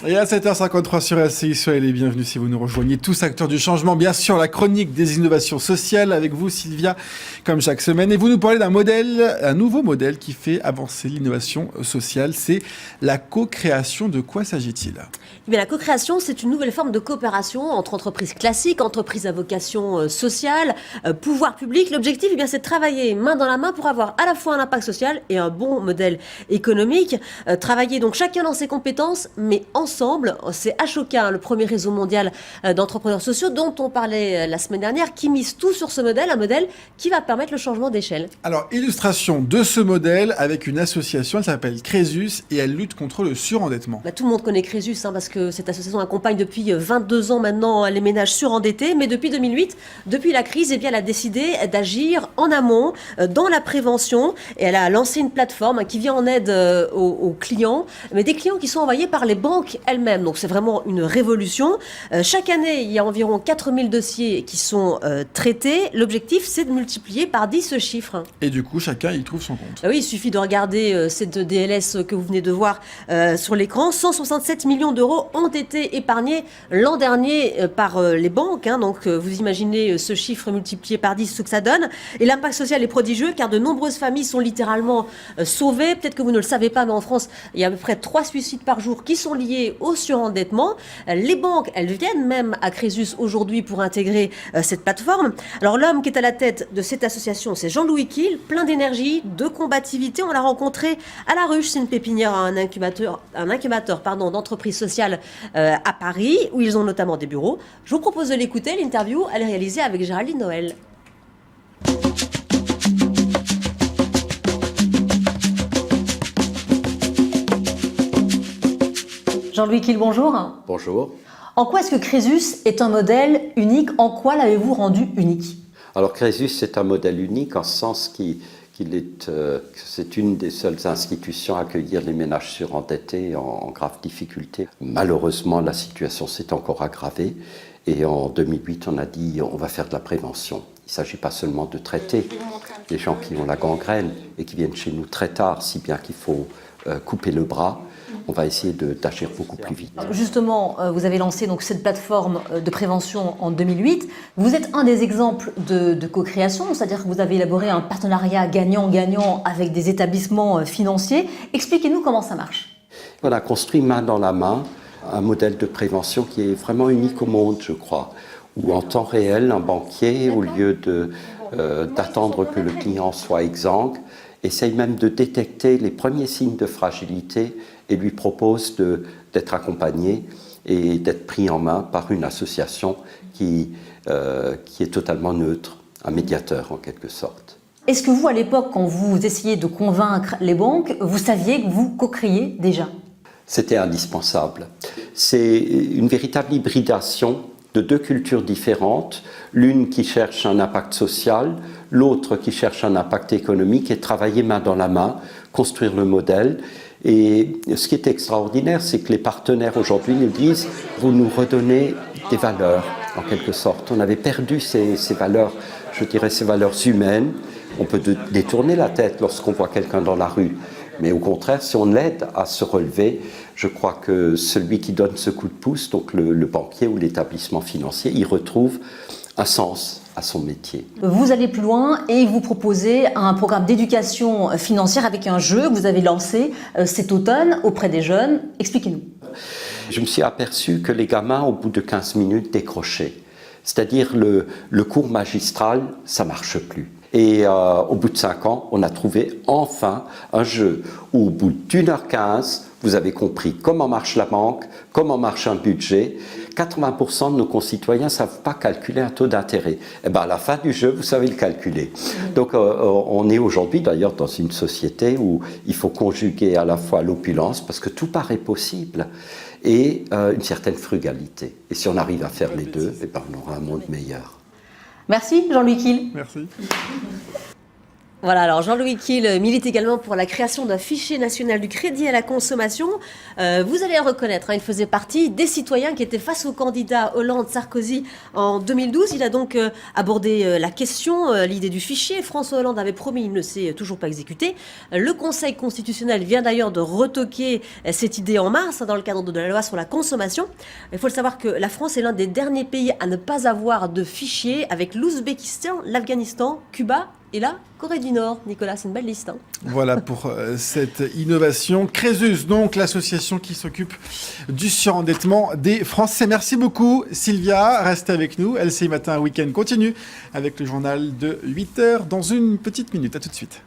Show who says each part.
Speaker 1: Et à 7h53 sur LCI, soyez les bienvenus si vous nous rejoignez, tous acteurs du changement. Bien sûr, la chronique des innovations sociales avec vous, Sylvia, comme chaque semaine. Et vous nous parlez d'un modèle, un nouveau modèle qui fait avancer l'innovation sociale. C'est la co-création. De quoi s'agit-il ?
Speaker 2: Eh bien, la co-création, c'est une nouvelle forme de coopération entre entreprises classiques, entreprises à vocation sociale, pouvoir public. L'objectif, eh bien, c'est de travailler main dans la main pour avoir à la fois un impact social et un bon modèle économique. Travailler donc chacun dans ses compétences, mais ensemble. C'est Ashoka, le premier réseau mondial d'entrepreneurs sociaux dont on parlait la semaine dernière, qui mise tout sur ce modèle, un modèle qui va permettre le changement d'échelle.
Speaker 1: Alors, illustration de ce modèle avec une association, elle s'appelle Crésus et elle lutte contre le surendettement.
Speaker 2: Tout le monde connaît Crésus, parce que cette association accompagne depuis 22 ans maintenant les ménages surendettés, mais depuis 2008, depuis la crise, eh bien, elle a décidé d'agir en amont, dans la prévention, et elle a lancé une plateforme qui vient en aide aux clients, mais des clients qui sont envoyés par les banques elles-mêmes. Donc c'est vraiment une révolution. Chaque année, il y a environ 4000 dossiers qui sont traités. L'objectif, c'est de multiplier par 10 ce chiffre.
Speaker 1: Et du coup, chacun y trouve son compte.
Speaker 2: Oui, il suffit de regarder cette DLS que vous venez de voir sur l'écran. 167 millions d'euros ont été épargnés l'an dernier par les banques. Donc vous imaginez ce chiffre multiplié par 10, ce que ça donne. Et l'impact social est prodigieux car de nombreuses familles sont littéralement sauvées. Peut-être que vous ne le savez pas, mais en France, il y a à peu près 3 suicides par jour qui sont liés au surendettement. Les banques, elles viennent même à Crésus aujourd'hui pour intégrer cette plateforme. Alors l'homme qui est à la tête de cette association, c'est Jean-Louis Kiel, plein d'énergie, de combativité. On l'a rencontré à La Ruche, c'est une pépinière, un incubateur d'entreprises sociales à Paris, où ils ont notamment des bureaux. Je vous propose de l'écouter. L'interview, elle est réalisée avec Géraldine Noël. Jean-Louis Kiel, bonjour.
Speaker 3: Bonjour.
Speaker 2: En quoi est-ce que Crésus est un modèle unique ? En quoi l'avez-vous rendu unique ?
Speaker 3: Alors Crésus est un modèle unique en ce sens c'est une des seules institutions à accueillir les ménages surendettés en grave difficulté. Malheureusement, la situation s'est encore aggravée et en 2008, on a dit on va faire de la prévention. Il ne s'agit pas seulement de traiter les gens qui ont la gangrène et qui viennent chez nous très tard, si bien qu'il faut couper le bras. On va essayer d'agir beaucoup plus vite.
Speaker 2: Justement, vous avez lancé donc cette plateforme de prévention en 2008. Vous êtes un des exemples de co-création, c'est-à-dire que vous avez élaboré un partenariat gagnant-gagnant avec des établissements financiers. Expliquez-nous comment ça marche.
Speaker 3: On a construit main dans la main un modèle de prévention qui est vraiment unique au monde, je crois, où en temps réel, un banquier, au lieu d'attendre que le client soit exsangue, essaye même de détecter les premiers signes de fragilité et lui propose d'être accompagné et d'être pris en main par une association qui est totalement neutre, un médiateur en quelque sorte.
Speaker 2: Est-ce que vous, à l'époque, quand vous essayez de convaincre les banques, vous saviez que vous co-créiez déjà ?
Speaker 3: C'était indispensable. C'est une véritable hybridation de deux cultures différentes, l'une qui cherche un impact social, l'autre qui cherche un impact économique, et travailler main dans la main, construire le modèle. Et ce qui est extraordinaire, c'est que les partenaires aujourd'hui nous disent « vous nous redonnez des valeurs », en quelque sorte. On avait perdu ces valeurs, je dirais ces valeurs humaines. On peut détourner la tête lorsqu'on voit quelqu'un dans la rue. Mais au contraire, si on l'aide à se relever, je crois que celui qui donne ce coup de pouce, donc le banquier ou l'établissement financier, il retrouve un sens à son métier.
Speaker 2: Vous allez plus loin et vous proposez un programme d'éducation financière avec un jeu que vous avez lancé cet automne auprès des jeunes. Expliquez-nous.
Speaker 3: Je me suis aperçu que les gamins, au bout de 15 minutes, décrochaient. C'est-à-dire le cours magistral, ça ne marche plus. Et au bout de 5 ans, on a trouvé enfin un jeu où au bout d'1h15, vous avez compris comment marche la banque, comment marche un budget. 80% de nos concitoyens ne savent pas calculer un taux d'intérêt. Et bien à la fin du jeu, vous savez le calculer. Donc on est aujourd'hui d'ailleurs dans une société où il faut conjuguer à la fois l'opulence, parce que tout paraît possible, et une certaine frugalité. Et si on arrive à faire les deux, on aura un monde meilleur.
Speaker 2: Merci Jean-Louis Kiel.
Speaker 1: Merci.
Speaker 2: Voilà, alors Jean-Louis Kiel milite également pour la création d'un fichier national du crédit à la consommation. Vous allez le reconnaître, il faisait partie des citoyens qui étaient face au candidat Hollande-Sarkozy en 2012. Il a donc abordé la question, l'idée du fichier. François Hollande avait promis, il ne s'est toujours pas exécuté. Le Conseil constitutionnel vient d'ailleurs de retoquer cette idée en mars dans le cadre de la loi sur la consommation. Il faut le savoir que la France est l'un des derniers pays à ne pas avoir de fichier, avec l'Ouzbékistan, l'Afghanistan, Cuba et la Corée du Nord. Nicolas, c'est une belle liste.
Speaker 1: Voilà pour cette innovation. Crésus, donc, l'association qui s'occupe du surendettement des Français. Merci beaucoup, Sylvia. Restez avec nous. LCI Matin Week-end continue avec le journal de 8h dans une petite minute. À tout de suite.